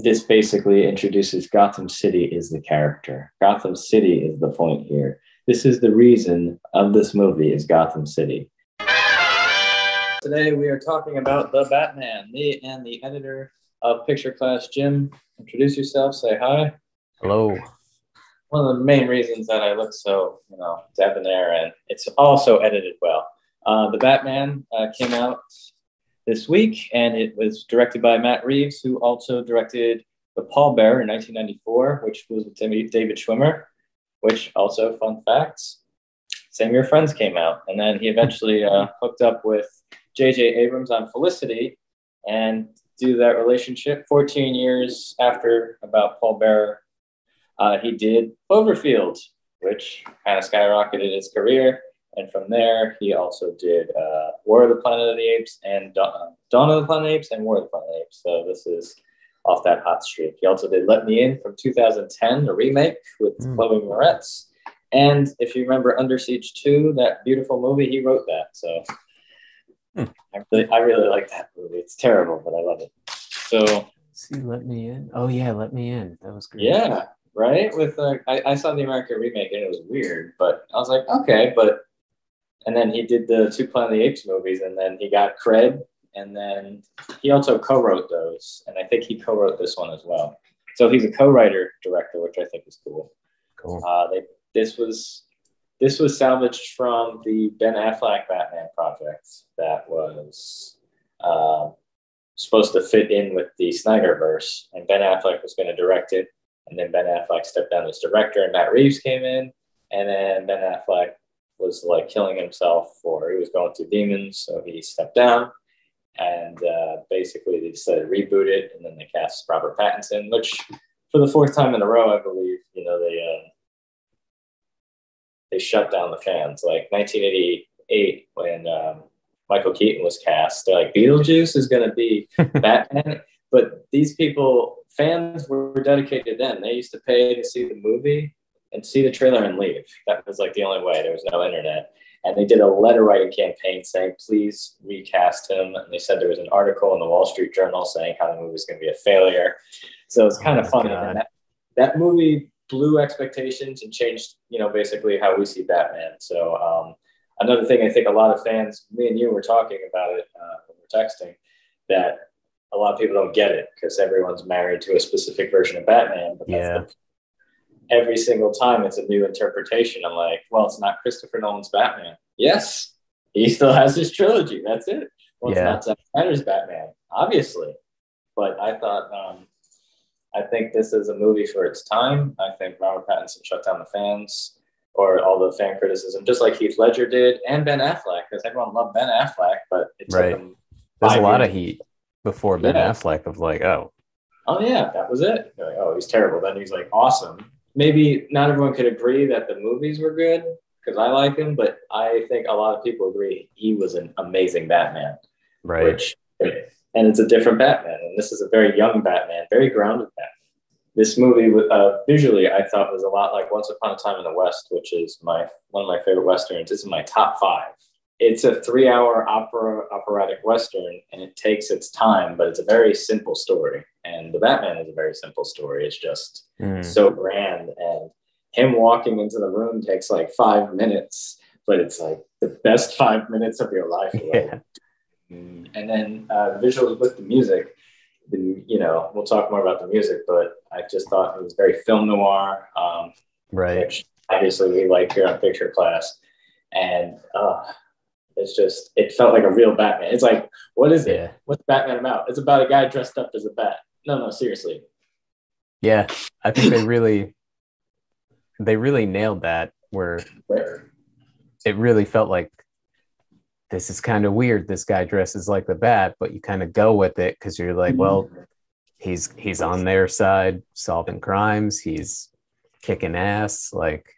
this basically introduces Gotham City is the character. Gotham City is the point here. This is the reason of this movie is Gotham City. Today we are talking about the Batman. Me and the editor of Picture Class, Jim. Introduce yourself. Say hi. Hello. One of the main reasons that I look so, debonair, and it's also edited well. The Batman came out this week, and it was directed by Matt Reeves, who also directed The Pallbearer in 1994, which was with David Schwimmer, which also, fun facts, same year Friends came out. And then he eventually hooked up with J.J. Abrams on Felicity, and due to that relationship, 14 years after about Pallbearer, he did Cloverfield, which kind of skyrocketed his career. And from there, he also did War of the Planet of the Apes and Dawn of the Planet of the Apes and War of the Planet of the Apes. So this is off that hot streak. He also did Let Me In from 2010, a remake with Chloe Moretz. And if you remember Under Siege 2, that beautiful movie, he wrote that. So I really like that movie. It's terrible, but I love it. So see, Let Me In. Oh yeah, Let Me In. That was great. Yeah, right. With I saw the American remake and it was weird, but I was like, okay, but. And then he did the two Planet of the Apes movies, and then he got cred, and then he also co-wrote those, and I think he co-wrote this one as well. So he's a co-writer director, which I think is cool. Cool. This was salvaged from the Ben Affleck Batman project that was supposed to fit in with the Snyderverse, and Ben Affleck was going to direct it, and then Ben Affleck stepped down as director, and Matt Reeves came in, and then Ben Affleck was like killing himself, or he was going through demons, so he stepped down, and basically they decided to reboot it, and then they cast Robert Pattinson, which for the fourth time in a row, I believe, they shut down the fans. Like 1988, when Michael Keaton was cast, they're like, Beetlejuice is going to be Batman, but these people, fans were dedicated then. They used to pay to see the movie and see the trailer and leave. That was like the only way. There was no internet. And they did a letter writing campaign saying, please recast him. And they said there was an article in the Wall Street Journal saying how the movie was going to be a failure. So it's kind of funny. And that movie blew expectations and changed, basically how we see Batman. So another thing I think a lot of fans, me and you were talking about it when we were texting, that a lot of people don't get it because everyone's married to a specific version of Batman. But that's every single time it's a new interpretation. I'm like, well, it's not Christopher Nolan's Batman. Yes, he still has his trilogy. That's it. Well, it's not Zack Snyder's Batman, obviously. But I thought, I think this is a movie for its time. I think Robert Pattinson shut down the fans or all the fan criticism, just like Heath Ledger did, and Ben Affleck, because everyone loved Ben Affleck, but it took him There's a lot of heat before Ben Affleck of like, oh yeah, that was it. They're like, oh, he's terrible. Then he's like, awesome. Maybe not everyone could agree that the movies were good because I like him, but I think a lot of people agree he was an amazing Batman. Right. And it's a different Batman. And this is a very young Batman, very grounded Batman. This movie, visually, I thought was a lot like Once Upon a Time in the West, which is one of my favorite Westerns. It's in my top 5. It's a 3-hour operatic Western, and it takes its time, but it's a very simple story. And the Batman is a very simple story. It's just so grand. And him walking into the room takes like 5 minutes, but it's like the best 5 minutes of your life. Yeah. And then visually with the music, we'll talk more about the music, but I just thought it was very film noir, which obviously we like here on Picture Class. And it felt like a real Batman. It's like, what is it? What's Batman about? It's about a guy dressed up as a bat. No, seriously. Yeah, I think they really nailed that, where it really felt like this is kind of weird. This guy dresses like the bat, but you kind of go with it because you're like, well, he's on their side solving crimes. He's kicking ass, like.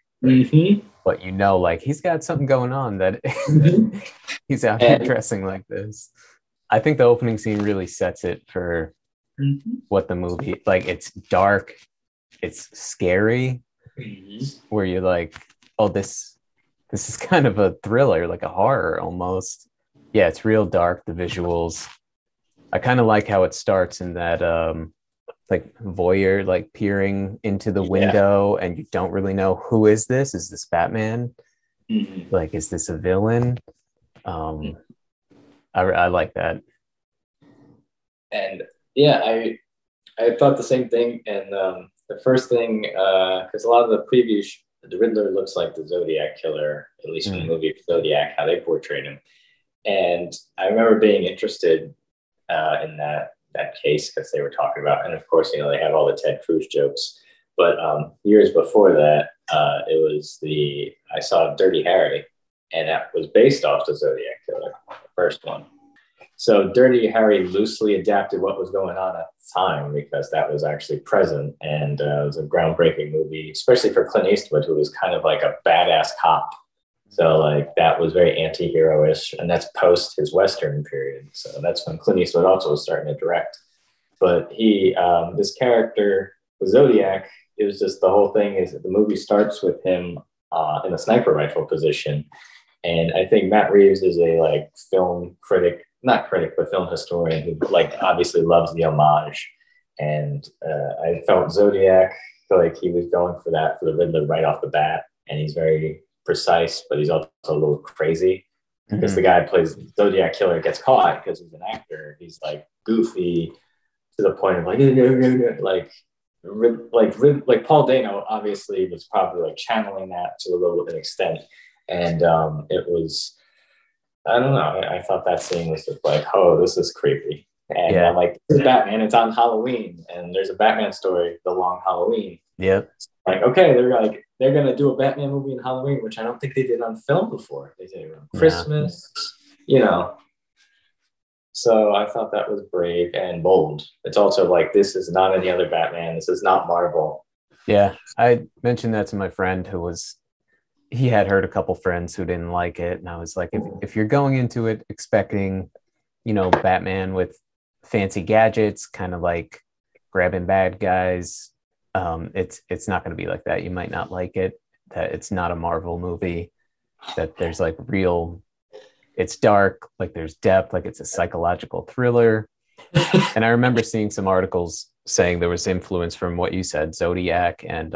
But like he's got something going on that he's out here dressing like this. I think the opening scene really sets it for what the movie, like, it's dark, it's scary, where you're like, oh, this is kind of a thriller, like a horror almost. Yeah, it's real dark, the visuals. I kind of like how it starts in that like voyeur, like peering into the Yeah. window, and you don't really know who is this? Is this Batman? Mhm. Like, is this a villain? I like that. And yeah, I thought the same thing. And the first thing, because a lot of the previews, the Riddler looks like the Zodiac killer, at least in the movie Zodiac, how they portrayed him. And I remember being interested in that case because they were talking about, and of course, you know, they have all the Ted Cruz jokes. But years before that, it was I saw Dirty Harry, and that was based off the Zodiac killer, the first one. So Dirty Harry loosely adapted what was going on at the time because that was actually present, and it was a groundbreaking movie, especially for Clint Eastwood, who was kind of like a badass cop. So like that was very anti-hero-ish, and that's post his Western period. So that's when Clint Eastwood also was starting to direct. But this character, Zodiac, it was just the whole thing is that the movie starts with him in a sniper rifle position, and I think Matt Reeves is a like film critic, not critic, but film historian who like obviously loves the homage. And I felt Zodiac, like he was going for that for the Riddler right off the bat, and he's very precise, but he's also a little crazy because the guy who plays Zodiac killer gets caught because he's an actor. He's like goofy to the point of like Paul Dano obviously was probably like channeling that to a little bit extent, and it was I don't know. I thought that scene was just like, oh, this is creepy. And I'm like, this is Batman. It's on Halloween, and there's a Batman story, The Long Halloween. Yep. Like, okay, they're gonna do a Batman movie in Halloween, which I don't think they did on film before. They did it on Christmas, you know. So I thought that was brave and bold. It's also like this is not any other Batman. This is not Marvel. Yeah, I mentioned that to my friend he had heard a couple friends who didn't like it, and I was like, if you're going into it expecting, you know, Batman with fancy gadgets, kind of like grabbing bad guys, it's not going to be like that. You might not like it. That it's not a Marvel movie. That there's like it's dark, like there's depth, like it's a psychological thriller. And I remember seeing some articles saying there was influence from what you said, Zodiac and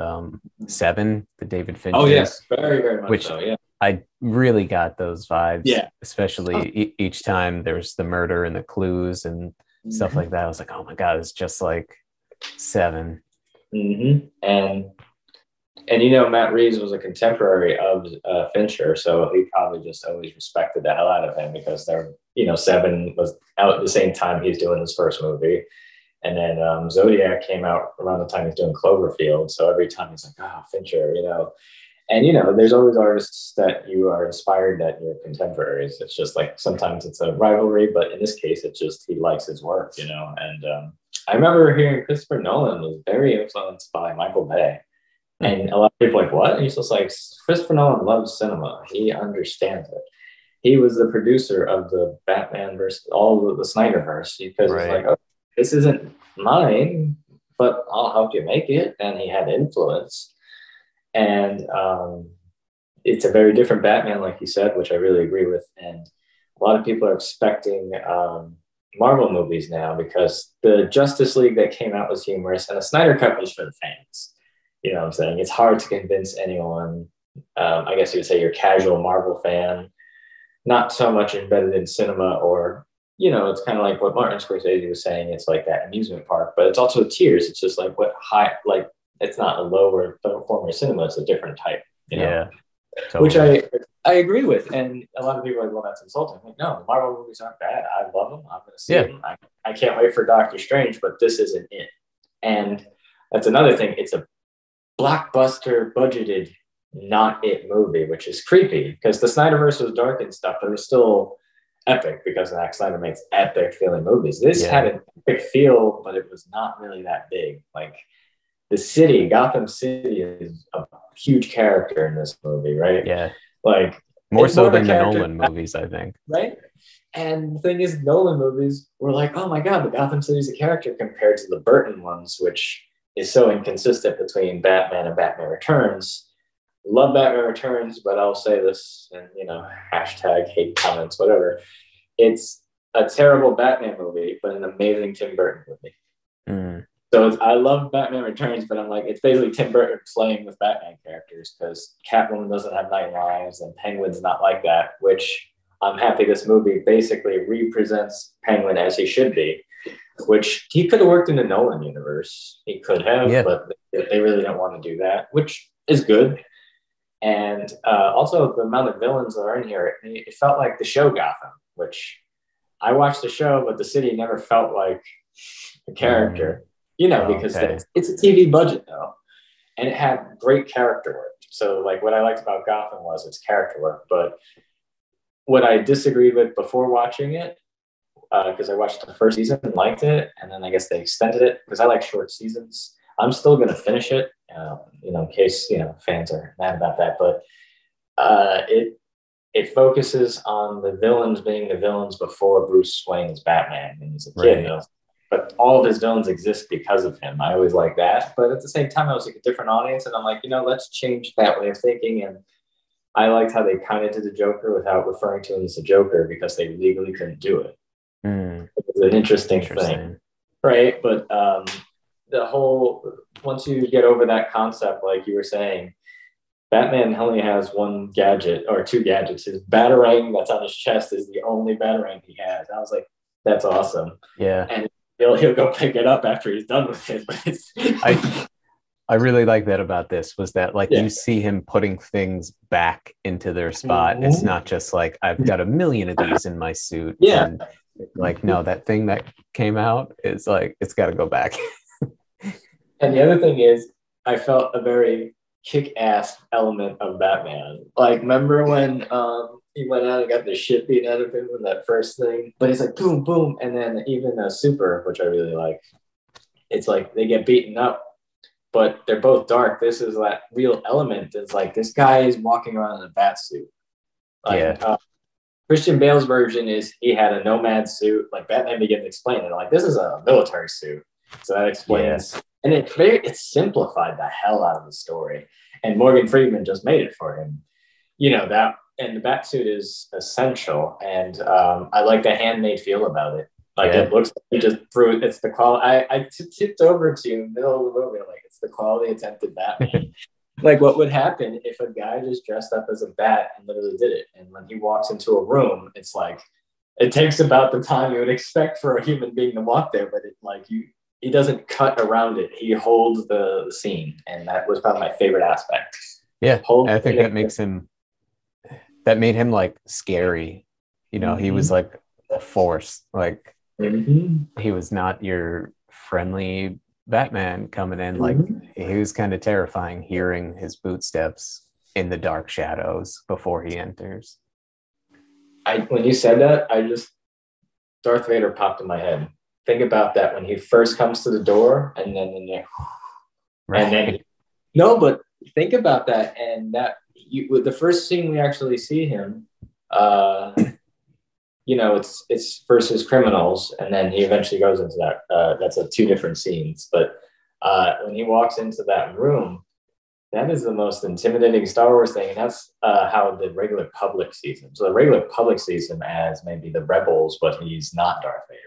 Seven, the David Fincher. Oh yes, very very much which so. Yeah, I really got those vibes. Yeah, especially each time there's the murder and the clues and stuff like that. I was like, oh my god, it's just like Seven. And you know, Matt Reeves was a contemporary of Fincher, so he probably just always respected the hell out of him because Seven was out at the same time he's doing his first movie. And then Zodiac came out around the time he's doing Cloverfield. So every time he's like, oh, Fincher, you know. And, you know, there's always artists that you are inspired that you're contemporaries. It's just like sometimes it's a rivalry, but in this case, it's just he likes his work, you know. And I remember hearing Christopher Nolan was very influenced by Michael Bay. And a lot of people are like, what? And he's just like, Christopher Nolan loves cinema. He understands it. He was the producer of the Batman versus all of the Snyderverse because it's like, oh, this isn't mine, but I'll help you make it. And he had influence. And it's a very different Batman, like you said, which I really agree with. And a lot of people are expecting Marvel movies now because the Justice League that came out was humorous and the Snyder Cut was for the fans. You know what I'm saying? It's hard to convince anyone. I guess you would say your casual Marvel fan, not so much embedded in cinema or, you know, it's kind of like what Martin Scorsese was saying. It's like that amusement park, but it's also tiers. It's just like it's not a lower form of cinema. It's a different type, you know? Yeah, totally. Which I agree with. And a lot of people are like, well, that's insulting. I'm like, no, the Marvel movies aren't bad. I love them. I'm going to see them. I can't wait for Doctor Strange, but this isn't it. And that's another thing. It's a blockbuster budgeted not it movie, which is creepy because the Snyderverse was dark and stuff, but it was still epic because Zack Snyder makes epic feeling movies. This had an epic feel, but it was not really that big. Like the city, Gotham City, is a huge character in this movie, right? Yeah, like more so than the Nolan movies, I think. Right. And the thing is, Nolan movies were like, oh my god, the Gotham City's a character compared to the Burton ones, which is so inconsistent between Batman and Batman Returns. Love Batman Returns, but I'll say this, and you know, hashtag hate comments, whatever. It's a terrible Batman movie, but an amazing Tim Burton movie. I love Batman Returns, but I'm like, it's basically Tim Burton playing with Batman characters because Catwoman doesn't have 9 lives and Penguin's not like that, which I'm happy this movie basically represents Penguin as he should be, which he could have worked in the Nolan universe. He could have, Yeah. but they really don't want to do that, which is good. And also the amount of villains that are in here, it felt like the show Gotham, which I watched the show, but the city never felt like a character, because it's a TV budget though. And it had great character work. So like what I liked about Gotham was its character work. But what I disagreed with before watching it, because I watched the first season and liked it, and then I guess they extended it because I like short seasons. I'm still going to finish it, in case, fans are mad about that. But it focuses on the villains being the villains before Bruce Wayne's Batman when he's a kid. Right. But all of his villains exist because of him. I always like that. But at the same time, I was like a different audience. And I'm like, let's change that way of thinking. And I liked how they kind of did the Joker without referring to him as a Joker because they legally couldn't do it. It was an interesting thing. Right. But once you get over that concept, like you were saying, Batman only has one gadget or two gadgets. His Batarang that's on his chest is the only Batarang he has. I was like, that's awesome. Yeah. And he'll go pick it up after he's done with it. But I really like that about this was that you see him putting things back into their spot. Mm-hmm. It's not just like I've got a million of these in my suit. Yeah. And no, that thing that came out is like it's got to go back. And the other thing is, I felt a very kick-ass element of Batman. Like, remember when he went out and got the shit beat out of him in that first thing? But it's like boom, boom, and then even Super, which I really like. It's like they get beaten up, but they're both dark. This is that real element. It's like this guy is walking around in a bat suit. Christian Bale's version is he had a nomad suit. Like Batman began to explain it. Like this is a military suit, so that explains. Yeah. And it simplified the hell out of the story. And Morgan Freeman just made it for him. That, and the bat suit is essential. And I like the handmade feel about it. Like it looks like he just threw it. It's the quality. I tipped over to you in the middle of the movie. Like it's the quality attempted Batman. Like what would happen if a guy just dressed up as a bat and literally did it? And when he walks into a room, it's like, it takes about the time you would expect for a human being to walk there, but he doesn't cut around it. He holds the scene. And that was probably my favorite aspect. Yeah. I think that made him like scary. Mm-hmm. He was like a force. Like he was not your friendly Batman coming in. Like he was kind of terrifying hearing his footsteps in the dark shadows before he enters. When you said that, Darth Vader popped in my head. Think about that when he first comes to the door, and then but think about that, and that with the first scene we actually see him, it's versus criminals, and then he eventually goes into that. That's two different scenes, but when he walks into that room, that is the most intimidating Star Wars thing, and that's how the regular public sees him. So the regular public sees him as maybe the rebels, but he's not Darth Vader.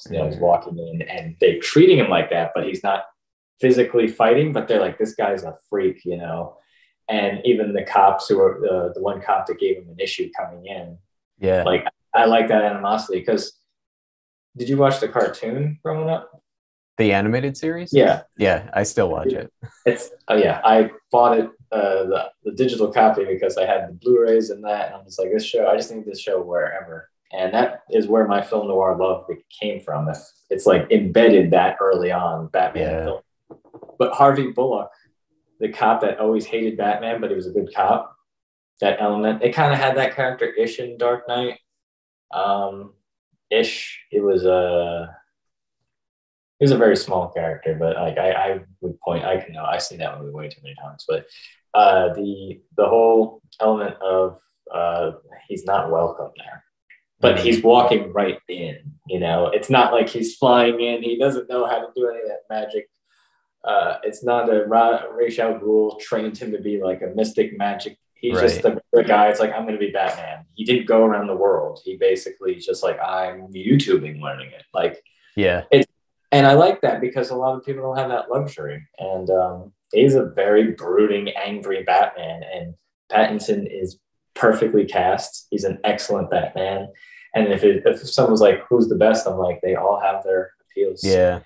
He's walking in and they're treating him like that, but he's not physically fighting, but they're like, this guy's a freak, and even the cops who are the one cop that gave him an issue coming in. Yeah. Like I like that animosity because did you watch the cartoon growing up? The animated series? Yeah. Yeah. I still watch it. I bought it, the digital copy because I had the Blu-rays and that. And I'm just like, I just need this show wherever. And that is where my film noir love came from. It's like embedded that early on, Batman film. But Harvey Bullock, the cop that always hated Batman, but he was a good cop, that element, it kind of had that character-ish in Dark Knight. It was a very small character, but like I would point, I've seen that movie way too many times. But the whole element of he's not welcome there. But he's walking right in, It's not like he's flying in. He doesn't know how to do any of that magic. It's not a Ra's al Ghul trained him to be like a mystic magic. He's just a guy. It's like, I'm going to be Batman. He didn't go around the world. He basically just like, I'm YouTubing learning it. Like, yeah. And I like that because a lot of people don't have that luxury. And he's a very brooding, angry Batman. And Pattinson is perfectly cast. He's an excellent Batman. And if someone's like, who's the best? I'm like, they all have their appeals. Yeah.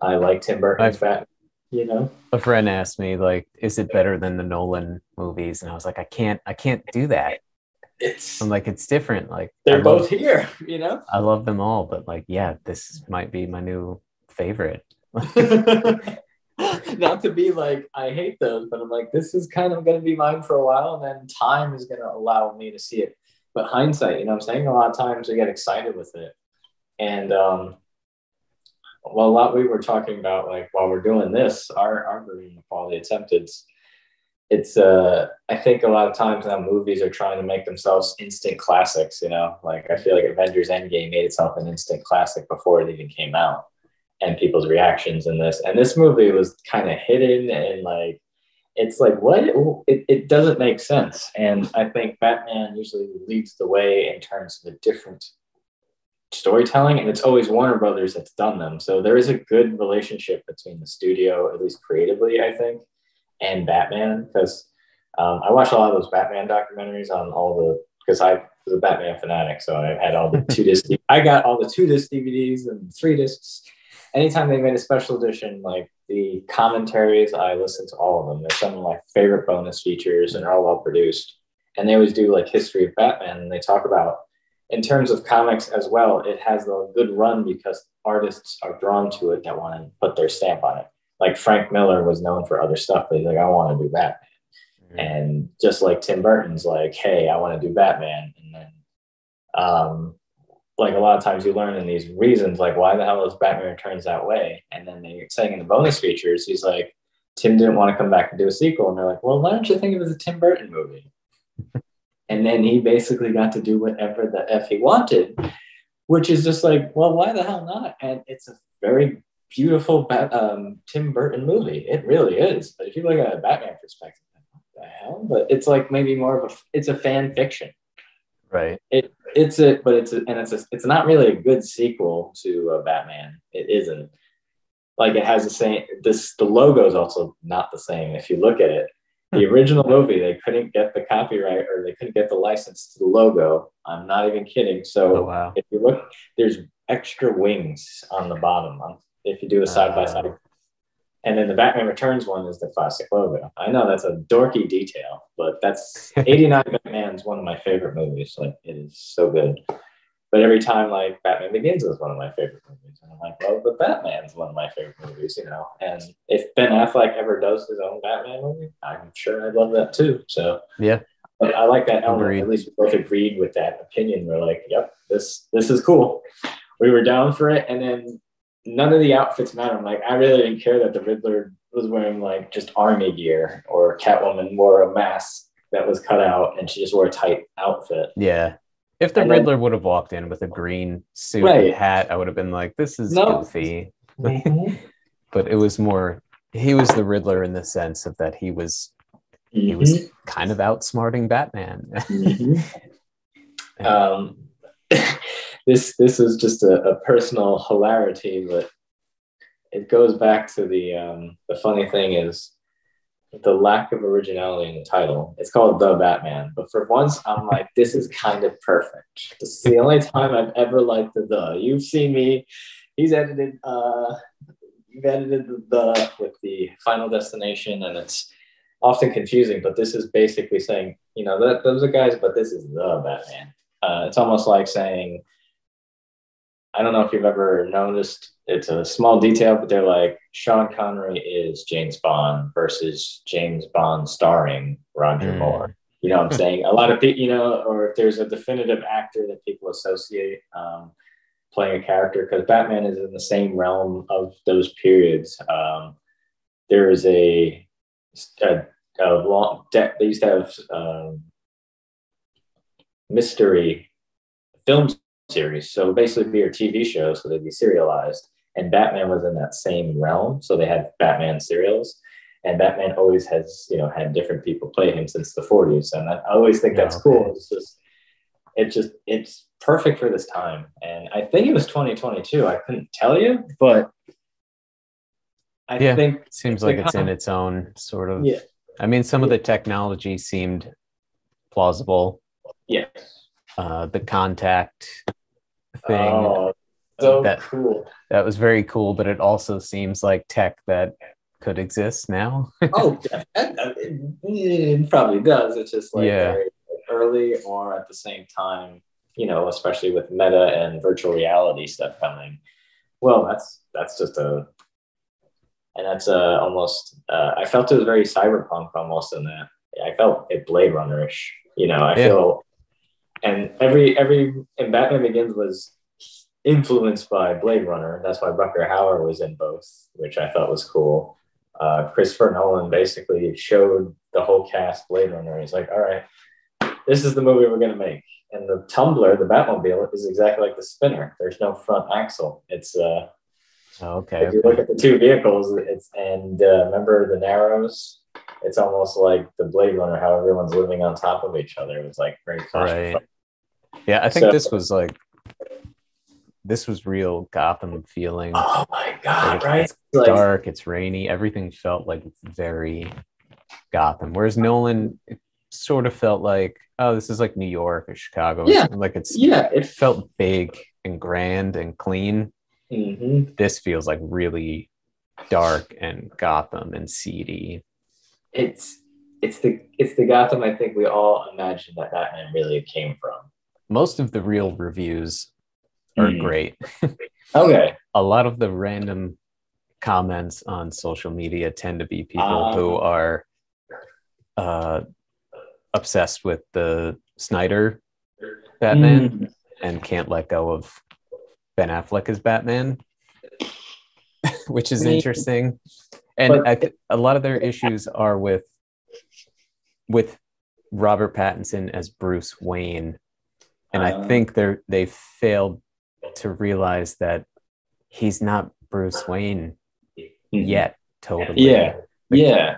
I like Tim Burton's Batman, you know? A friend asked me, like, is it better than the Nolan movies? And I was like, I can't do that. I'm like, it's different. Like, they're both here, you know? I love them all, but like, yeah, this might be my new favorite. Not to be like, I hate those, but I'm like, this is kind of going to be mine for a while, and then time is going to allow me to see it. But hindsight, you know what I'm saying? A lot of times I get excited with it. And, well, a lot we were talking about, like, while we're doing this, our version of Quality Attempted, it's I think a lot of times now movies are trying to make themselves instant classics, you know? Like, I feel like Avengers Endgame made itself an instant classic before it even came out, and people's reactions in this. And this movie was kind of hidden, and like, it's like, what? It doesn't make sense. And I think Batman usually leads the way in terms of a different storytelling, and it's always Warner Brothers that's done them. So there is a good relationship between the studio, at least creatively, I think, and Batman, because I watched a lot of those Batman documentaries on because I was a Batman fanatic, so I had all the 2-disc. I got all the 2-disc DVDs and 3 discs. Anytime they made a special edition, like the commentaries, I listened to all of them. They're some of my favorite bonus features, and they're all well produced. And they always do like history of Batman, and they talk about, in terms of comics as well, it has a good run because artists are drawn to it that want to put their stamp on it. Like Frank Miller was known for other stuff, but he's like, I want to do Batman. Mm-hmm. And just like Tim Burton's like, hey, I want to do Batman. And then like a lot of times you learn in these reasons, like, why the hell is Batman Returns that way? And then they're saying in the bonus features, he's like, Tim didn't want to come back and do a sequel. And they're like, well, why don't you think it was a Tim Burton movie? And then he basically got to do whatever the F he wanted, which is just like, well, why the hell not? And it's a very beautiful Tim Burton movie. It really is. But if you look at a Batman perspective, what the hell? But it's like maybe more of it's a fan fiction. Right. It's not really a good sequel to Batman. It isn't. Like, it has the logo is also not the same. If you look at it, the original movie, they couldn't get the copyright, or they couldn't get the license to the logo. I'm not even kidding. So If you look, there's extra wings on the bottom. If you do a side by side. And then the Batman Returns one is the classic logo. I know that's a dorky detail, but that's 89 Batman's one of my favorite movies. Like, it is so good. But every time, like, Batman Begins is one of my favorite movies. And I'm like, well, but Batman's one of my favorite movies, you know. And if Ben Affleck ever does his own Batman movie, I'm sure I'd love that too. So yeah, I like that element. At least we both agreed with that opinion. We're like, yep, this is cool. We were down for it. And then none of the outfits matter. I'm like, I really didn't care that the Riddler was wearing like just army gear, or Catwoman wore a mask that was cut out and she just wore a tight outfit. Yeah. If the Riddler would have walked in with a green suit and hat, I would have been like, this is goofy. Mm-hmm. But it was more, he was the Riddler in the sense of that he was kind of outsmarting Batman. Mm-hmm. This is just a personal hilarity, but it goes back to the funny thing is the lack of originality in the title. It's called The Batman, but for once I'm like, this is kind of perfect. This is the only time I've ever liked the. You've seen me. You've edited the with the Final Destination, and it's often confusing, but this is basically saying, you know, that those are guys, but this is The Batman. It's almost like saying, I don't know if you've ever noticed, it's a small detail, but they're like, Sean Connery is James Bond versus James Bond starring Roger Moore. You know what I'm saying? A lot of people, you know, or if there's a definitive actor that people associate playing a character, because Batman is in the same realm of those periods. There is a long, they used to have mystery film series, so basically be your TV shows, so they'd be serialized, and Batman was in that same realm, so they had Batman serials, and Batman always has, you know, had different people play him since the 40s, and I always think that's cool. It's perfect for this time, and I think it was 2022. I couldn't tell you, but I Yeah, think seems the like it's in its own sort of. yeah, I mean, some of yeah, the technology seemed plausible. yeah. The contact thing Oh, so that cool. that was very cool, but it also seems like tech that could exist now. Oh, it probably does. It's just like Yeah, very early or at the same time, especially with meta and virtual reality stuff coming. Well, that's just and that's almost. I felt it was very cyberpunk almost in that. I felt it Blade Runner-ish. I yeah, feel, and every and Batman Begins was influenced by Blade Runner. That's why Rutger Hauer was in both, which I thought was cool. Christopher Nolan basically showed the whole cast Blade Runner. He's like, all right, this is the movie we're going to make. And the Tumbler, the Batmobile, is exactly like the Spinner. There's no front axle. It's okay, if you look at the two vehicles, remember the Narrows? It's almost like the Blade Runner, how everyone's living on top of each other. It was like very claustrophobic. right. Yeah, I think So, this was real Gotham feeling. oh my Like god, right? it's Like, dark, it's rainy, everything felt like very Gotham. Whereas Nolan, it sort of felt like, oh, this is like New York or Chicago or yeah, something. Like it yeah. felt big and grand and clean. Mm-hmm. This feels like really dark and Gotham and seedy. It's it's the Gotham I think we all imagined that Batman really came from. Most of the real reviews are Mm. great. Okay. A lot of the random comments on social media tend to be people who are uh, obsessed with the Snyder Batman mm. and can't let go of Ben Affleck as Batman, which is I mean, interesting. And but a lot of their issues are with Robert Pattinson as Bruce Wayne, and I think they failed to realize that he's not Bruce Wayne yet. Totally, yeah, like yeah.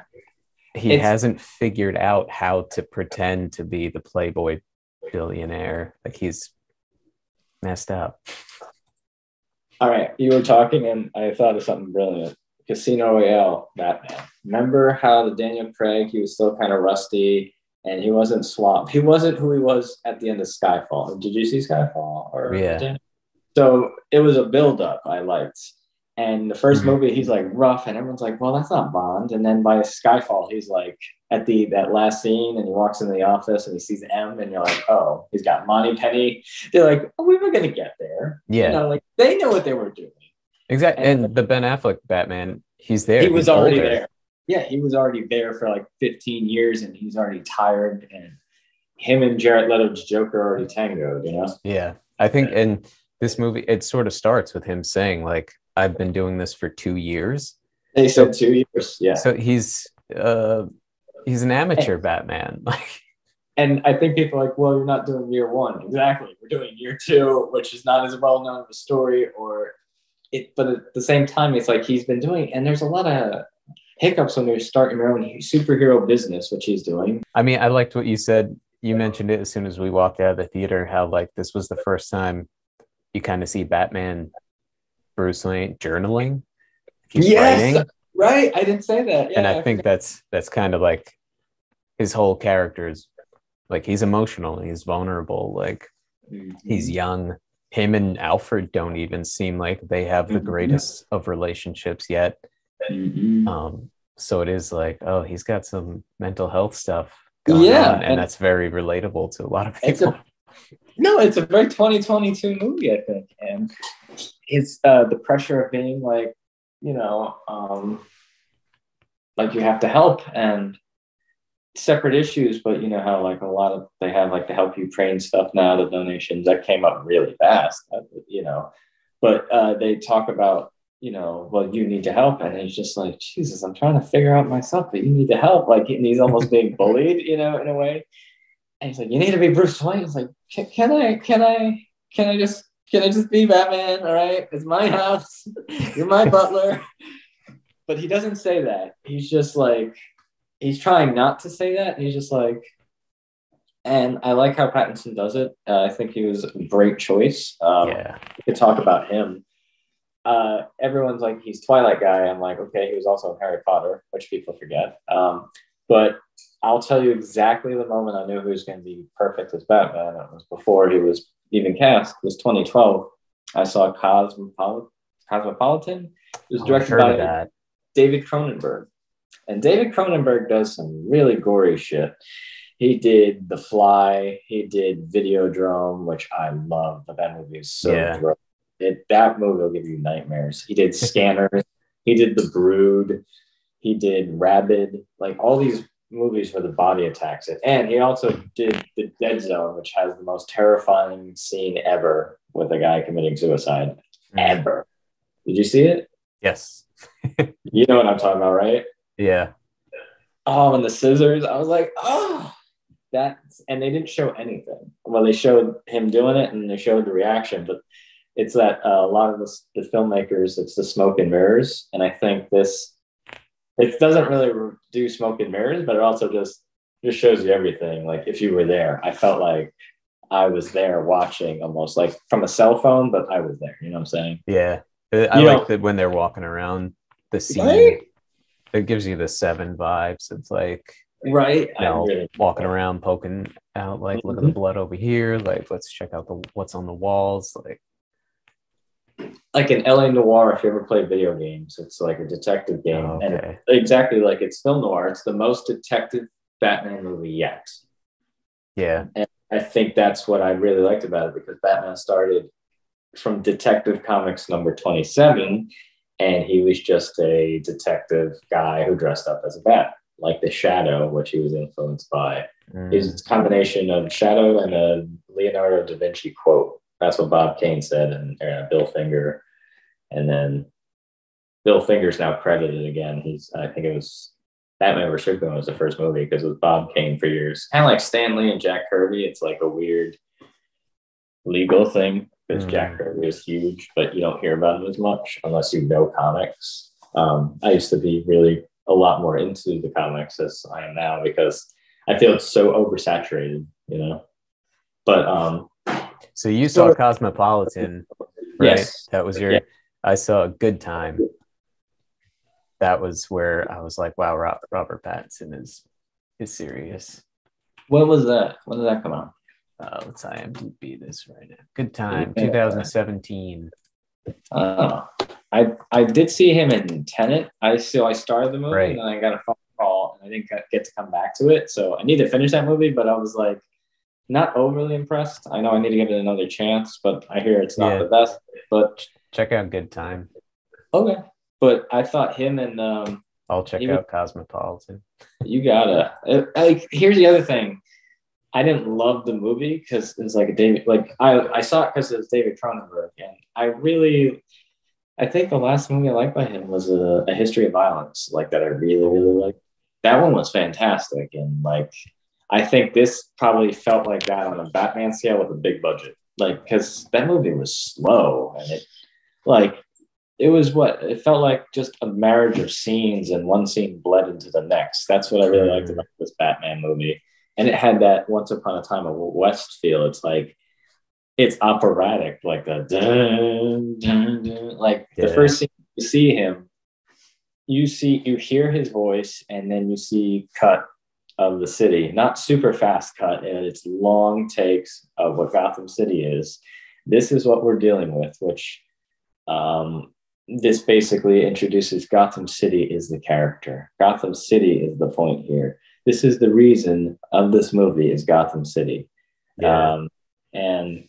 he It's hasn't figured out how to pretend to be the Playboy billionaire. Like he's messed up. all right. You were talking, and I thought of something brilliant. Casino Royale, Batman. Remember how the Daniel Craig, he was still kind of rusty, and he wasn't swamped. He wasn't who he was at the end of Skyfall. Did you see Skyfall? Yeah. So it was a build-up I liked. And the first Mm-hmm. movie, he's like rough, and everyone's like, "Well, that's not Bond." And then by Skyfall, he's like at that last scene, and he walks into the office and he sees M, and you're like, "Oh, he's got Monty Penny." They're like, "Oh, we were gonna get there." Yeah. Like they know what they were doing. Exactly. And And the Ben Affleck Batman, he's there. he was He's already older. there. Yeah, he was already there for like 15 years, and he's already tired. And him and Jared Leto's Joker already tangoed. Yeah. I think in this movie, it sort of starts with him saying, like, I've been doing this for 2 years. They said 2 years. Yeah. So he's an amateur Batman. Like, And I think people are like, well, you're not doing year one. Exactly. We're doing year two, which is not as well known of a story but at the same time, it's like he's been doing, and there's a lot of hiccups when you're starting your own superhero business, which he's doing. I mean, I liked what you said. You mentioned it as soon as we walked out of the theater, how like this was the first time you kind of see Batman, Bruce Wayne journaling. He's writing. Right. I didn't say that. Yeah, And I think that's kind of like his whole character is like he's emotional, he's vulnerable, like he's young. Him and Alfred don't even seem like they have the greatest of relationships yet. So it is like, oh, he's got some mental health stuff going on, and that's very relatable to a lot of people. It's a very 2022 movie, I think, and it's the pressure of being like, like you have to help and separate issues, but you know how like a lot of they have like the Help Ukraine stuff now, the donations that came up really fast, but they talk about, well, you need to help, and he's just like, Jesus, I'm trying to figure out myself, but you need to help, like, and he's almost being bullied, in a way, and he's like, you need to be Bruce Wayne. It's like, can I just be Batman? All right, it's my house, you're my butler. But he doesn't say that. He's just like, he's trying not to say that. He's just like, and I like how Pattinson does it. I think he was a great choice. We could talk about him. everyone's like, he's Twilight guy. I'm like, okay, he was also in Harry Potter, which people forget. But I'll tell you exactly the moment I knew he was going to be perfect as Batman. It was before he was even cast. It was 2012. I saw Cosmopolitan. It was directed by David Cronenberg. And David Cronenberg does some really gory shit. He did The Fly. He did Videodrome, which I love, but that movie is so gross. That movie will give you nightmares. He did Scanners. He did The Brood. He did Rabid. Like all these movies where the body attacks it. And he also did The Dead Zone, which has the most terrifying scene ever with a guy committing suicide. Ever. Did you see it? Yes. You know what I'm talking about, right? Yeah. Oh, and the scissors. I was like, oh, that's, and they didn't show anything. Well, they showed him doing it and they showed the reaction, but it's that a lot of the filmmakers, it's the smoke and mirrors. And I think it doesn't really do smoke and mirrors, but it also just shows you everything. Like if you were there, I felt like I was there watching almost like from a cell phone, but I was there. You know what I'm saying? Yeah. I like that when they're walking around the scene. Right? It gives you the Seven vibes. It's like, right, really walking around, poking out, like, look at the blood over here. Like, let's check out what's on the walls. Like in LA Noire, if you ever play video games, it's like a detective game. Oh, okay. And exactly like it's film noir. It's the most detective Batman movie yet. Yeah. And I think that's what I really liked about it, because Batman started from Detective Comics number 27. And he was just a detective guy who dressed up as a bat, like the Shadow, which he was influenced by. It's a combination of Shadow and a Leonardo da Vinci quote. That's what Bob Kane said, and Bill Finger. And then Bill Finger's now credited again. I think it was Batman vs. Superman was the first movie, because it was Bob Kane for years. Kind of like Stan Lee and Jack Kirby. It's like a weird legal thing, because Jack Kirby is huge, but you don't hear about him as much unless you know comics. I used to be really a lot more into the comics as I am now, because I feel it's so oversaturated, you know. But so you saw Cosmopolitan, right? Yes. That was your. Yeah. I saw A Good Time. That was where I was like, wow, Robert Pattinson is serious. When was that? When did that come out? Let's IMDb this right now. Good Time, 2017. I did see him in Tenet. I started the movie, and then I got a phone call, and I didn't get to come back to it. So I need to finish that movie, but I was like not overly impressed. I know I need to give it another chance, but I hear it's not the best. But check out Good Time. Okay, but I thought him and I'll check out Cosmopolitan. You gotta. Here's the other thing. I didn't love the movie because it's like I saw it because it was David Cronenberg, and I think the last movie I liked by him was a History of Violence, like that I really, really liked. That one was fantastic, and like I think this probably felt like that on a Batman scale with a big budget, like because that movie was slow and it felt like just a marriage of scenes, and one scene bled into the next. That's what I really liked about this Batman movie. And it had that Once Upon a Time in West feel. It's like, it's operatic, like the dun, dun, dun. Like the first scene you see him, you hear his voice, and then you see cut of the city. Not super fast cut, and it's long takes of what Gotham City is. This is what we're dealing with, which this basically introduces Gotham City is the character. Gotham City is the point here. This is the reason of this movie is Gotham City. Yeah. And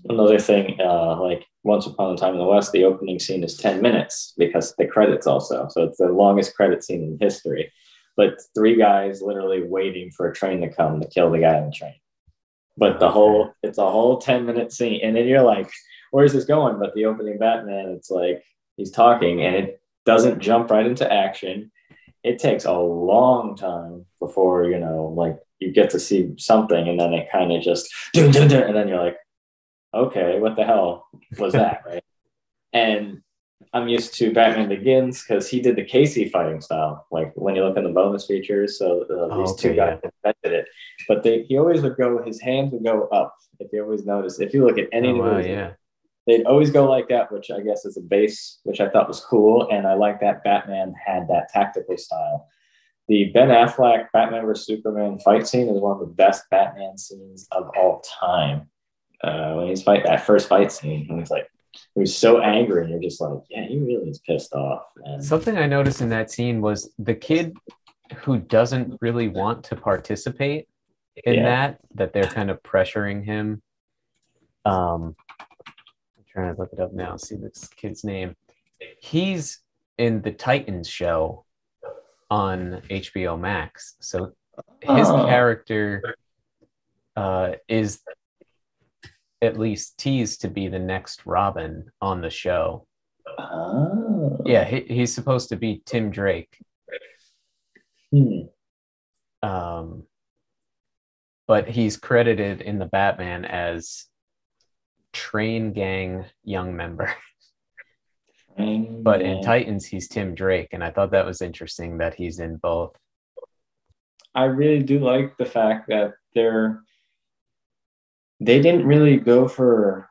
another thing, like Once Upon a Time in the West, the opening scene is 10 minutes because the credits also. So it's the longest credit scene in history. But 3 guys literally waiting for a train to come to kill the guy on the train. But it's a whole 10-minute scene. And then you're like, where's this going? But the opening Batman, it's like he's talking, and it doesn't jump right into action. It takes a long time before, you get to see something, and then it kind of just, and then you're like, okay, what the hell was that, right? And I'm used to Batman Begins because he did the Casey fighting style, like when you look in the bonus features. So these 2 guys invented it, but he always would go, his hands would go up. If you always notice, if you look at any of the movies, they'd always go like that, which I guess is a base, which I thought was cool. And I like that Batman had that tactical style. The Ben Affleck Batman vs Superman fight scene is one of the best Batman scenes of all time. When he's fighting that first fight scene, and he's like, he was so angry, and you're just like, yeah, he really is pissed off. And something I noticed in that scene was the kid who doesn't really want to participate in that they're kind of pressuring him. I'm trying to look it up now, see this kid's name. He's in the Titans show on HBO Max. So his character is at least teased to be the next Robin on the show. Yeah, he's supposed to be Tim Drake. But he's credited in the Batman as Train Gang young member. But in Titans, he's Tim Drake, and I thought that was interesting that he's in both. I really do like the fact that they didn't really go for,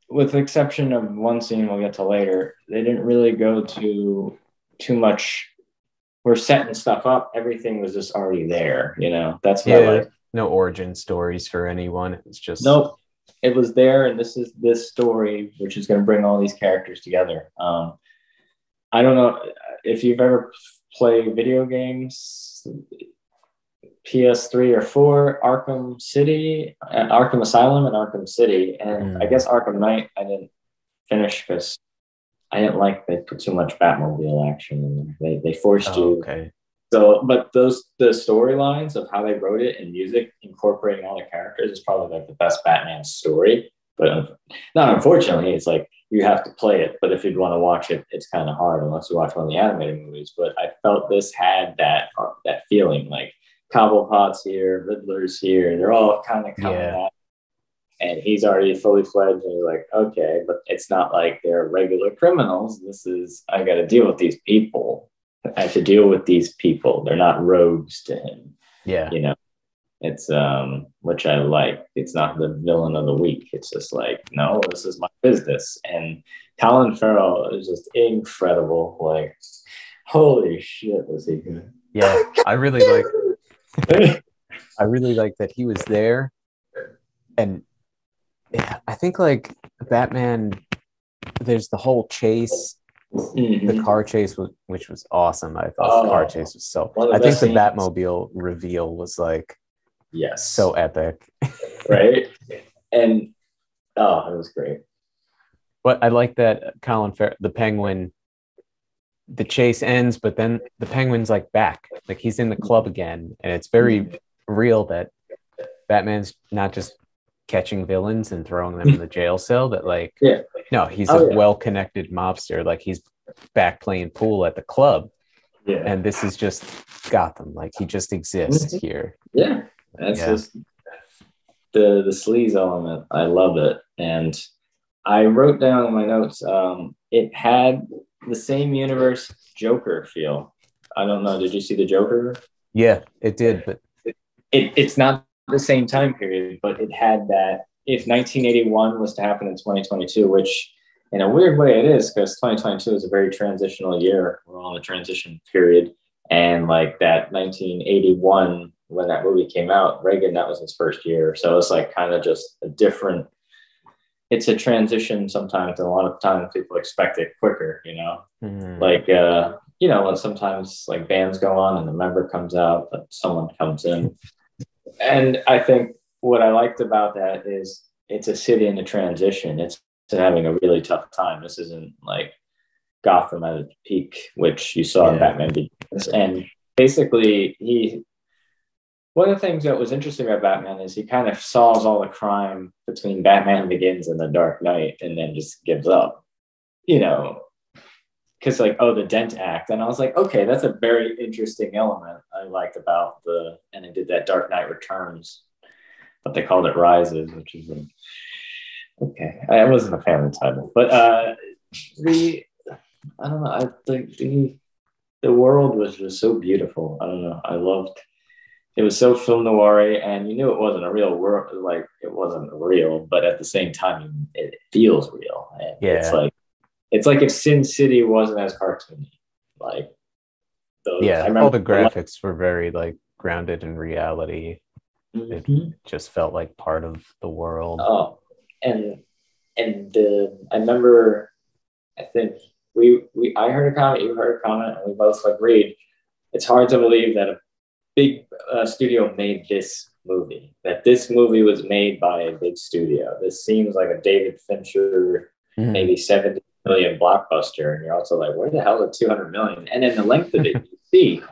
with the exception of one scene we'll get to later, they didn't really go to too much. We're setting stuff up. Everything was just already there, you know. That's what I like. No origin stories for anyone. It's just nope. It was there, and this is this story, which is going to bring all these characters together. I don't know if you've ever played video games, PS3 or 4, Arkham City, Arkham Asylum, and Arkham City, and I guess Arkham Knight I didn't finish because I didn't like they put too much Batmobile action in there. They forced you. Okay. So, but the storylines of how they wrote it and music incorporating all the characters is probably like the best Batman story. But not unfortunately, it's like you have to play it. But if you'd want to watch it, it's kind of hard unless you watch one of the animated movies. But I felt this had that feeling like Cobblepot's here, Riddler's here. They're all kind of coming out. And he's already fully fledged, and you're like, okay, but it's not like they're regular criminals. This is, I got to deal with these people. I have to deal with these people. They're not rogues to him. Yeah. You know, it's, which I like. It's not the villain of the week. It's just like, no, this is my business. And Colin Farrell is just incredible. Like, holy shit, was he good? Yeah, I really like that he was there. And I think like Batman, there's the whole chase, the car chase, which was awesome. I thought the car chase was so. I think the Batmobile reveal was like, so epic, right? And it was great. But I like that Colin Farrell, the Penguin. The chase ends, but then the Penguin's like back, like he's in the club again, and it's very real that Batman's not just catching villains and throwing them in the jail cell. That like, no, he's a well-connected mobster. Like he's back playing pool at the club, and this is just Gotham. Like he just exists here. Yeah, that's just the sleaze element. I love it, and I wrote down in my notes. It had the same universe Joker feel. I don't know. Did you see the Joker? Yeah, it did, but it's not the same time period, but it had that. If 1981 was to happen in 2022, which in a weird way it is, because 2022 is a very transitional year. We're all in a transition period, and like that 1981 when that movie came out, Reagan, that was his first year, so it's like kind of just a different. It's a transition sometimes, and a lot of times people expect it quicker, you know, like, you know, when sometimes like bands go on and a member comes out, but someone comes in. And I think what I liked about that is it's a city in a transition. It's having a really tough time. This isn't like Gotham at its peak, which you saw in Batman Begins. And basically one of the things that was interesting about Batman is he kind of solves all the crime between Batman Begins and The Dark Knight and then just gives up, you know, because like, the Dent Act. And I was like, okay, that's a very interesting element I liked about and they did that Dark Knight Returns, but they called it Rises, which is okay. I wasn't a fan of the title, but I don't know. I think the world was just so beautiful. I don't know. I loved it was so film noir, and you knew it wasn't a real world, like it wasn't real, but at the same time, it feels real. And Yeah. it's like if Sin City wasn't as cartoony, like those. I Yeah. All remember the graphics were very like grounded in reality. It Mhm. just felt like part of the world. Oh, and I remember, I think I heard a comment, you heard a comment, and we both agreed. It's hard to believe that a big studio made this movie. That this movie was made by a big studio. This seems like a David Fincher, Mhm. maybe 70 million blockbuster, and you're also like, where the hell is 200 million? And then the length of it, you see,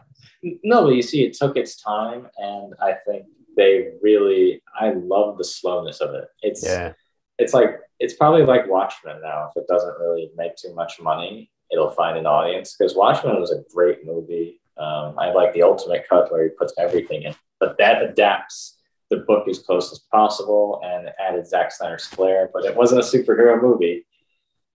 no, but you see, it took its time, and I think I love the slowness of it. Yeah. It's like it's probably like Watchmen now. If it doesn't really make too much money, it'll find an audience because Watchmen was a great movie. I like the ultimate cut where he puts everything in, but that adapts the book as close as possible and added Zack Snyder's flair. But it wasn't a superhero movie,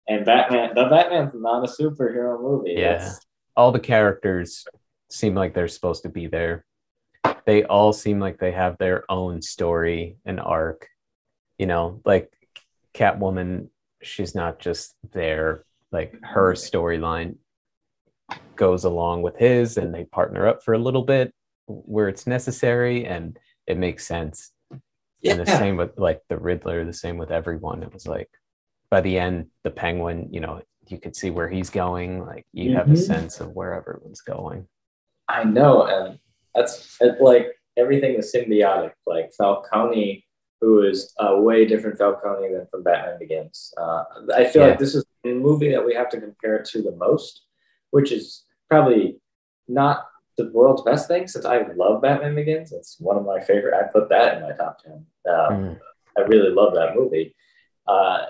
and the Batman's not a superhero movie. Yeah. That's All the characters seem like they're supposed to be there. They all seem like they have their own story and arc. You know, like Catwoman, she's not just there. Like her storyline goes along with his, and they partner up for a little bit where it's necessary, and it makes sense. And the yeah. same with like the Riddler, the same with everyone. It was like by the end, the Penguin, you know, you could see where he's going. Like you have a Mm-hmm. sense of where everyone's going. I know, and like everything is symbiotic. Like Falcone, who is a way different Falcone than from Batman Begins. I feel like Yeah. this is the movie that we have to compare it to the most, which is probably not the world's best thing since I love Batman Begins. It's one of my favorite. I put that in my top 10. Mm. I really love that movie. Uh,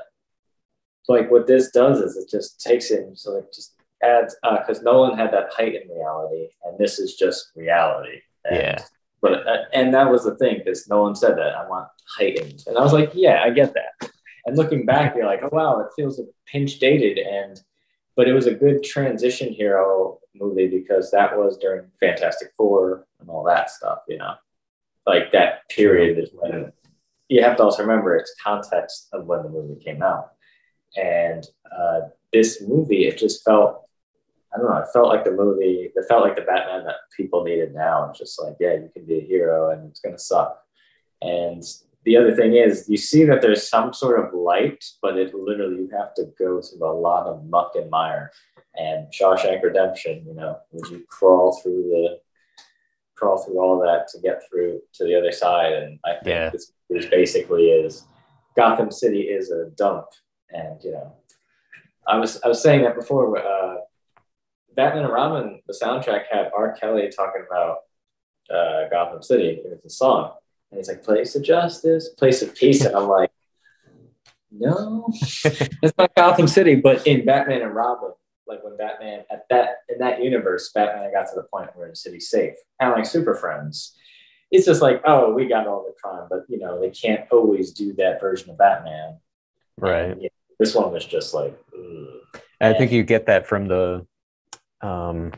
like what this does is it just takes in, so it just adds because Nolan had that heightened reality, and this is just reality. Yeah. And that was the thing because Nolan said that I want heightened, and I was like, yeah, I get that. And looking back, you're like, oh wow, it feels a pinch dated, but it was a good transition hero movie because that was during Fantastic Four and all that stuff, like that True. period is when you have to also remember its context of when the movie came out. And this movie, it just felt, I don't know, it felt like the movie, it felt like the Batman that people needed now. It's just like, yeah, you can be a hero and it's going to suck. And the other thing is, you see that there's some sort of light, but it literally, you have to go through a lot of muck and mire. And Shawshank Redemption, would you crawl through all that to get through to the other side? And I think Yeah. this basically is Gotham City is a dump. And I was saying that before. Batman and Robin, the soundtrack had R. Kelly talking about Gotham City. It was a song, and he's like, "Place of justice, place of peace," and I'm like, "No, it's not Gotham City." But in Batman and Robin, like when Batman in that universe, Batman got to the point where the city's safe, kind of like Super Friends. It's just like, oh, we got all the crime, but they can't always do that version of Batman. Right. And this one was just like, ugh. I think you get that from um,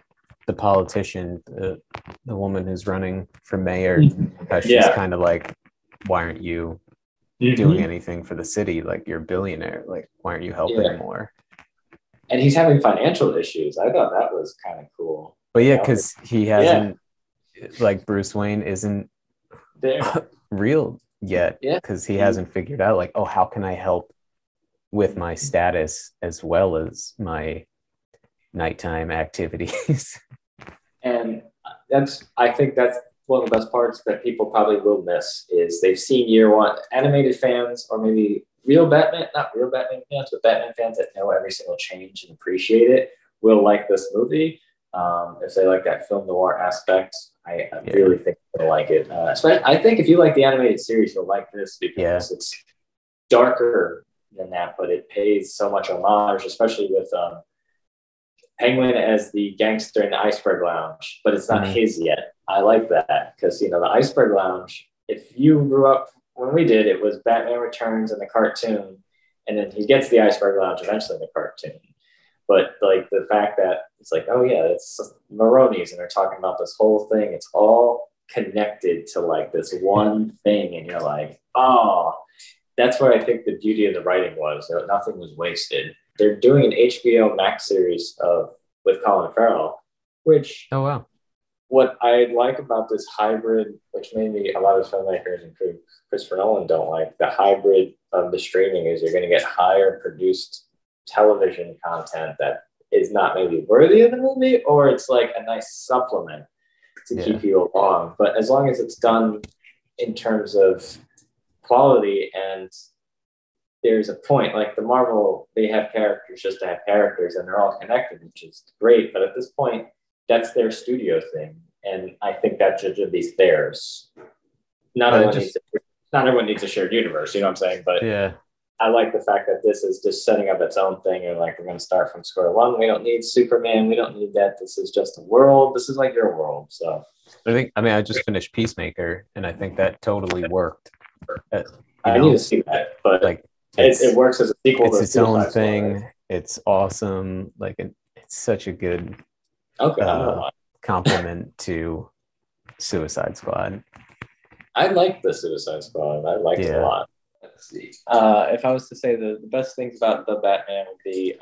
the politician, the woman who's running for mayor. She's Yeah. kind of like, why aren't you doing anything for the city? Like you're a billionaire. Like why aren't you helping more? And he's having financial issues. I thought that was kind of cool. But yeah, because he hasn't, like Bruce Wayne isn't there real yet. Yeah. Because he hasn't figured out like, oh, how can I help with my status as well as my nighttime activities? And I think that's one of the best parts that people probably will miss is they've seen year one. Animated fans, or maybe not real Batman fans, but Batman fans that know every single change and appreciate it, will like this movie. If they like that film noir aspect, I really think they'll like it. I think if you like the animated series, you'll like this because it's darker than that, but it pays so much homage, especially with Penguin as the gangster in the Iceberg Lounge, but it's not his yet. I like that because, the Iceberg Lounge, if you grew up when we did, it was Batman Returns in the cartoon, and then he gets the Iceberg Lounge eventually in the cartoon. But like the fact that it's like, oh yeah, it's Maroni's, and they're talking about this whole thing. It's all connected to like this one thing, and you're like, oh, that's where I think the beauty of the writing was. Nothing was wasted. They're doing an HBO Max series with Colin Farrell, which Oh wow. what I like about this hybrid, which maybe a lot of filmmakers, including Christopher Nolan, don't like, the hybrid of the streaming is you're going to get higher produced television content that is not maybe worthy of the movie, or it's like a nice supplement to keep you along. But as long as it's done in terms of quality and there's a point, like the Marvel, they have characters just to have characters and they're all connected, which is great. But at this point, that's their studio thing. And I think that should be theirs. Not everyone needs a shared universe, you know what I'm saying? But yeah, I like the fact that this is just setting up its own thing. And like, we're going to start from square one. We don't need Superman. We don't need that. This is just a world. This is like your world. So I just finished Peacemaker, and I think that totally worked. I need to see that, but like it works as a sequel. It's its own thing. Right? It's awesome. Like it's such a good compliment to Suicide Squad. I like the Suicide Squad. I liked it a lot. Let's see. If I was to say the best things about the Batman would be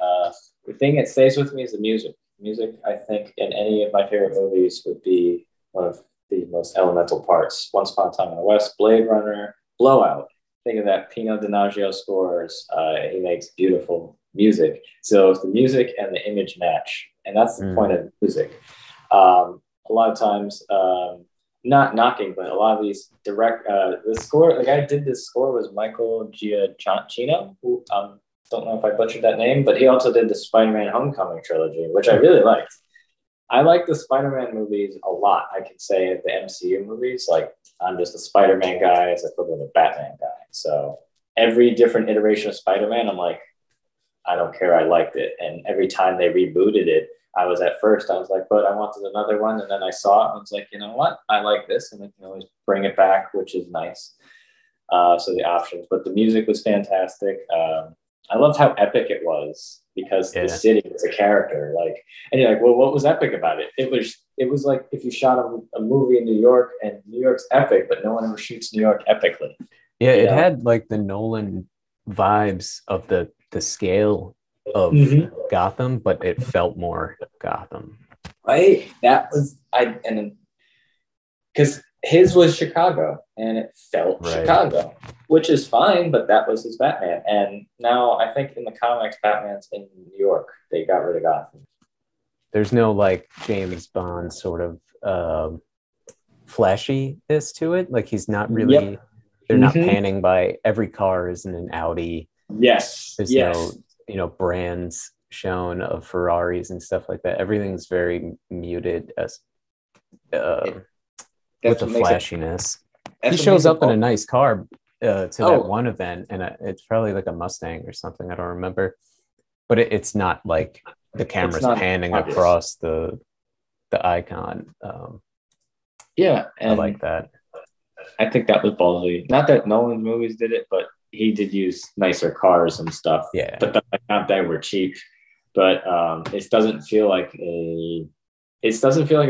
the thing that stays with me is the music. Music, I think, in any of my favorite movies would be one of the most elemental parts. Once Upon a Time in the West, Blade Runner, Blowout. Think of that. Pino Donaggio scores. He makes beautiful music. So the music and the image match, and that's the point of music. A lot of times, not knocking, but a lot of these direct the score. The guy who did this score was Michael Giacchino, who don't know if I butchered that name, but he also did the Spider-Man Homecoming trilogy, which I really liked. I like the Spider-Man movies a lot. I can say the MCU movies, like I'm just a Spider-Man guy as equivalent of Batman guy. So every different iteration of Spider-Man, I'm like, I don't care. I liked it. And every time they rebooted it, I was like, but I wanted another one. And then I saw it and I was like, you know what? I like this. And I can always bring it back, which is nice. So the options, but the music was fantastic. I loved how epic it was because the city was a character. Like, and you're like, well, what was epic about it? It was like if you shot a movie in New York, and New York's epic, but no one ever shoots New York epically. Yeah, it had like the Nolan vibes of the scale of Gotham, but it felt more Gotham. Right. Because his was Chicago and it felt Chicago, which is fine, but that was his Batman. And now I think in the comics, Batman's in New York. They got rid of Gotham. There's no like James Bond sort of flashiness to it. Like he's not really, they're not panning by every car isn't an Audi. Yes. There's no, brands shown of Ferraris and stuff like that. Everything's very muted as with the flashiness. He shows up in a nice car to that one event, and it's probably like a Mustang or something. I don't remember, but it's not like the camera's panning across the icon. And I like that. I think that was ballsy. Not that Nolan's movies did it, but he did use nicer cars and stuff. Yeah, but not that were cheap. But it doesn't feel like a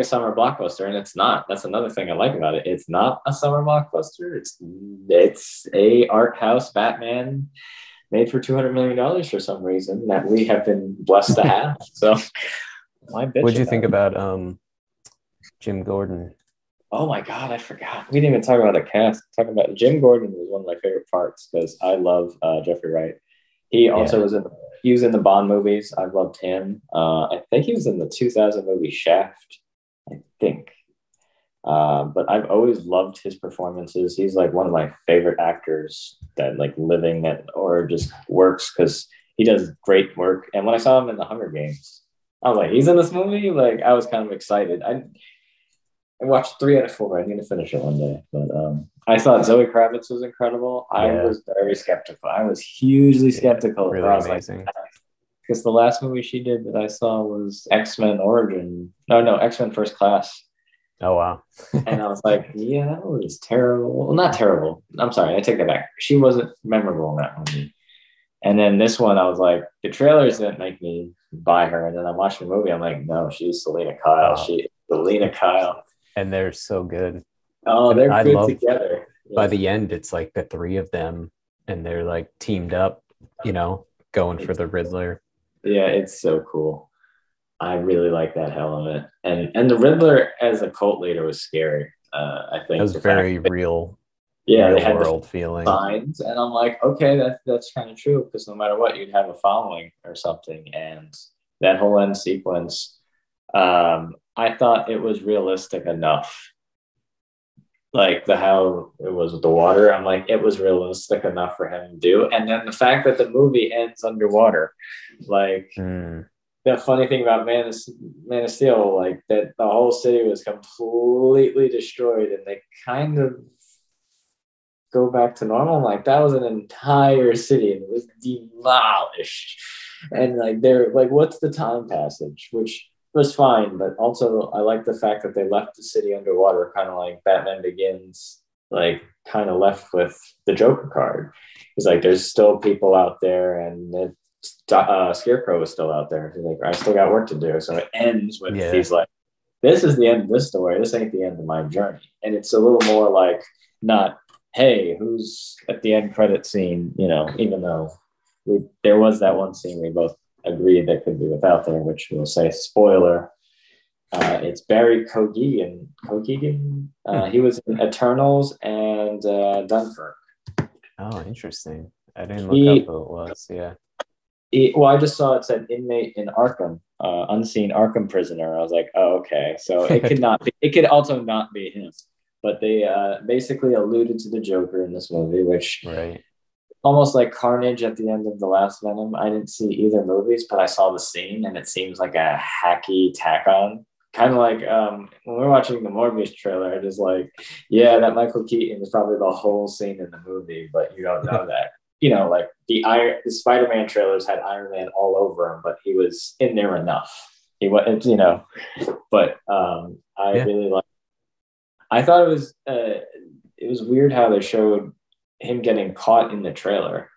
summer blockbuster, and it's not. That's another thing I like about it. It's not a summer blockbuster. It's a art house Batman made for $200 million for some reason that we have been blessed to have. So, what'd you think about Jim Gordon? Oh my God, I forgot. We didn't even talk about the cast. Talking about Jim Gordon was one of my favorite parts because I love Jeffrey Wright. He also was in the Bond movies. I loved him. I think he was in the 2000 movie Shaft, I think. But I've always loved his performances. He's like one of my favorite actors that like living or just works because he does great work. And when I saw him in the Hunger Games, I was like, he's in this movie? Like, I was kind of excited. I watched 3 out of 4. I'm going to finish it one day. But I thought Zoe Kravitz was incredible. I was very skeptical. I was hugely skeptical. Really amazing. Because the last movie she did that I saw was X-Men Origin. No, X-Men First Class. Oh, wow. And I was like, yeah, that was terrible. Well, not terrible. I'm sorry. I take that back. She wasn't memorable in that movie. And then this one, I was like, the trailers didn't make me buy her. And then I watched the movie. I'm like, no, she's Selena Kyle. She's Selena Kyle. And they're so good. Oh, And they're I good love together. by Yeah. the end, it's like the three of them and they're like teamed up, going for It's, the Riddler. yeah, it's so cool. I really like that element. And the Riddler as a cult leader was scary. I It think was the fact very real, yeah, they real had the world feeling. signs, and I'm like, okay, that's kind of true because no matter what, you'd have a following or something. And that whole end sequence, I thought it was realistic enough. Like the how it was with the water, I'm like, it was realistic enough for him to do. And then the fact that the movie ends underwater, like Mm, the funny thing about Man of Steel, like that the whole city was completely destroyed, and they kind of go back to normal. Like that was an entire city, and it was demolished. And like they're like, what's the time passage? Which was fine, but also I like the fact that they left the city underwater, kind of like Batman Begins, like kind of left with the Joker card. He's like, there's still people out there, and Scarecrow is still out there. He's like, I still got work to do. So it ends with yeah. he's like, this is the end of this story. This ain't the end of my journey. And it's a little more like not, hey, who's at the end credit scene, even though there was that one scene we both agreed that could be without there, which we'll say spoiler. It's Barry Keoghan. He was in Eternals and Dunkirk. Oh, interesting. I didn't look up He who it was. Yeah. well, I just saw it said inmate in Arkham, unseen Arkham prisoner. I was like, oh, okay. So it could not be. It could also not be him. But they basically alluded to the Joker in this movie, which Right. almost like Carnage at the end of the last Venom. I didn't see either movies, but I saw the scene, and it seems like a hacky tack on. Kind of like when we're watching the Morbius trailer, it is like, yeah, that Michael Keaton is probably the whole scene in the movie, but you don't know that. Like the Spider-Man trailers had Iron Man all over him, but he was in there enough. He was, but I Yeah. really like. I thought it was weird how they showed him getting caught in the trailer,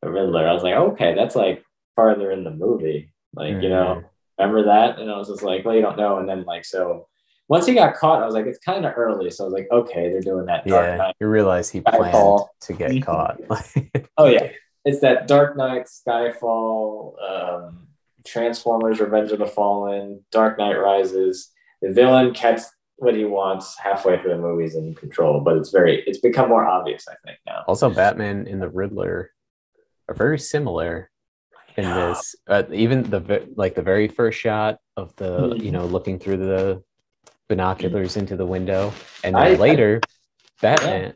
the Riddler. I was like, okay, that's like farther in the movie. Like, Mm, remember that? And I was just like, well, you don't know. And then so once he got caught, I was like, it's kind of early. So I was like, okay, they're doing that Dark yeah. Knight You realize he planned Skyfall. to get caught. Oh yeah, it's that Dark Knight Skyfall, Transformers: Revenge of the Fallen, Dark Knight Rises. The villain gets what he wants halfway through the movies in control, but it's become more obvious, I think, now. Also, Batman and the Riddler are very similar in Yeah. this. Even the very first shot of the Mhm. looking through the binoculars into the window, and I, then I later yeah. Batman,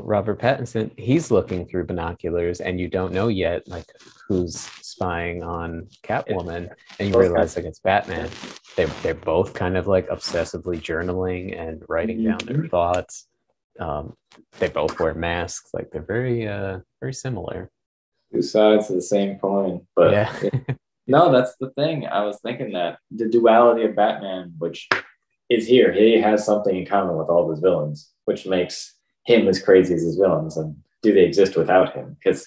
Robert Pattinson, he's looking through binoculars, and you don't know yet like who's spying on Catwoman, and you Both realize guys. like it's Batman. They're both kind of like obsessively journaling and writing down their Mhm. thoughts. Um, they both wear masks. Like they're very similar. Two sides of the same coin. But Yeah. no, that's the thing. I was thinking that the duality of Batman, which is here, he has something in common with all his villains, which makes him as crazy as his villains. And do they exist without him? Because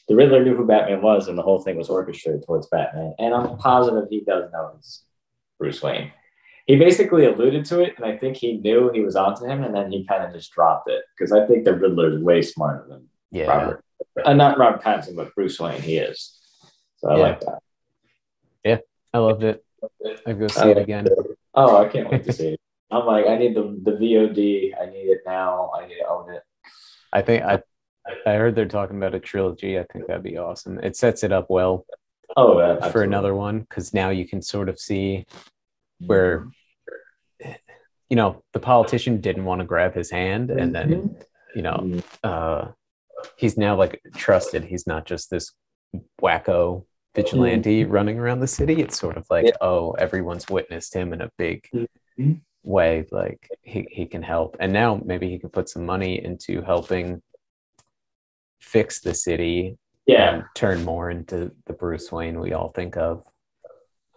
the Riddler knew who Batman was, and the whole thing was orchestrated towards Batman. And I'm positive he does know it's Bruce Wayne. He basically alluded to it, and I think he knew he was onto him, and then he kind of just dropped it because I think the Riddler is way smarter than Yeah. Robert. Not Robert Pattinson, but Bruce Wayne. He is. So I Yeah. like that. Yeah. I loved it. I'd go I see it like again. it. Oh, I can't wait to see it. I'm like, I need the VOD. I need it now. I need to own it. I think I heard they're talking about a trilogy. I think that'd be awesome. It sets it up well Oh, for absolutely. another one because now you can sort of see where the politician didn't want to grab his hand, and then you know uh he's now like trusted. He's not just this wacko vigilante running around the city. It's sort of like, Yeah. oh, everyone's witnessed him in a big Mhm. way, like he can help, and now maybe he can put some money into helping fix the city Yeah. and turn more into the Bruce Wayne we all think of.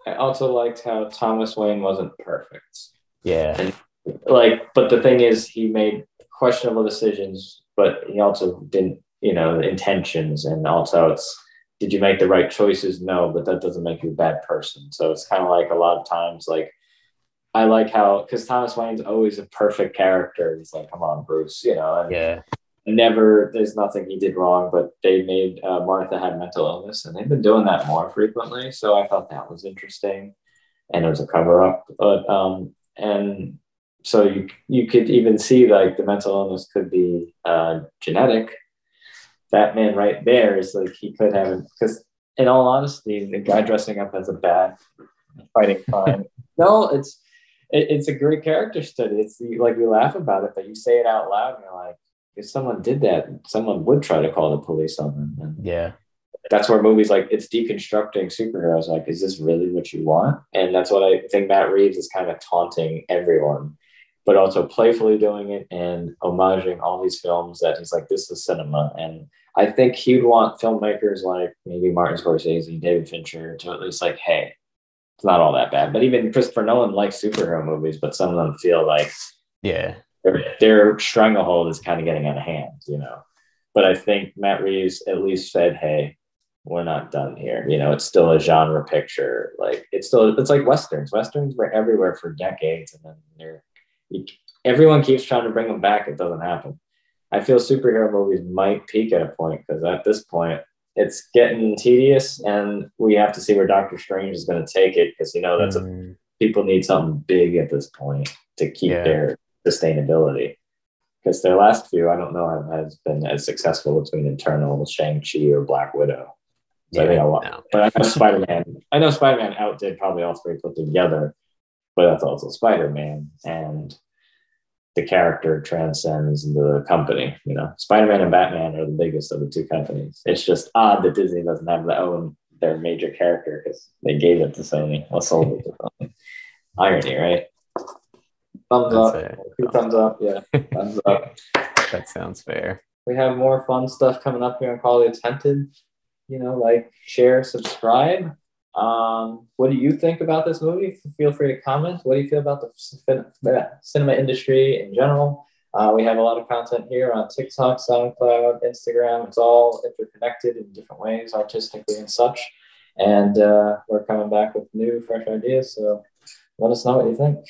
I also liked how Thomas Wayne wasn't perfect. Yeah. And but the thing is, he made questionable decisions, but he also didn't, the intentions. And also, did you make the right choices? No, but that doesn't make you a bad person. So it's kind of like a lot of times, like I like how, because Thomas Wayne's always a perfect character. He's like, come on, Bruce, you know, and Yeah. never, there's nothing he did wrong, but they made Martha have mental illness, and they've been doing that more frequently. So I thought that was interesting, and it was a cover up. But and so you could even see like the mental illness could be genetic. Batman right there is like he could have, because in all honesty, the guy dressing up as a bat fighting crime. No, it's a great character study. It's like we laugh about it, but you say it out loud, and you're like, if someone did that, someone would try to call the police on them. And Yeah. that's where movies like it's deconstructing superheroes. Like, is this really what you want? And that's what I think Matt Reeves is kind of taunting everyone, but also playfully doing it and homaging all these films that he's like, this is cinema. And I think he'd want filmmakers like maybe Martin Scorsese, David Fincher to at least like, hey, it's not all that bad. But even Christopher Nolan likes superhero movies, but some of them feel like Yeah. their stranglehold is kind of getting out of hand, you know. But I think Matt Reeves at least said, hey, we're not done here. You know, it's still a genre picture. Like it's like Westerns. Westerns were everywhere for decades, and then everyone keeps trying to bring them back. It doesn't happen. I feel superhero movies might peak at a point, because at this point it's getting tedious, and we have to see where Doctor Strange is going to take it, because you know that's people need something big at this point to keep their sustainability. Because their last few, I don't know, has been as successful between Eternal, Shang-Chi, or Black Widow. So I think a lot. No. But I know Spider-Man outdid probably all three put together, but that's also Spider-Man, and the character transcends the company. You know, Spider-Man and Batman are the biggest of the two companies. It's just odd that Disney doesn't have their major character, because they gave it to Sony. Well, sold it to Sony. Irony, right? Thumbs up. Thumbs up. Yeah. Thumbs up. That sounds fair. We have more fun stuff coming up here on Quality Attempted. You know, like, share, subscribe. What do you think about this movie? Feel free to comment. What do you feel about the cinema industry in general? We have a lot of content here on TikTok, SoundCloud, Instagram. It's all interconnected in different ways, artistically and such. And we're coming back with new, fresh ideas. So let us know what you think.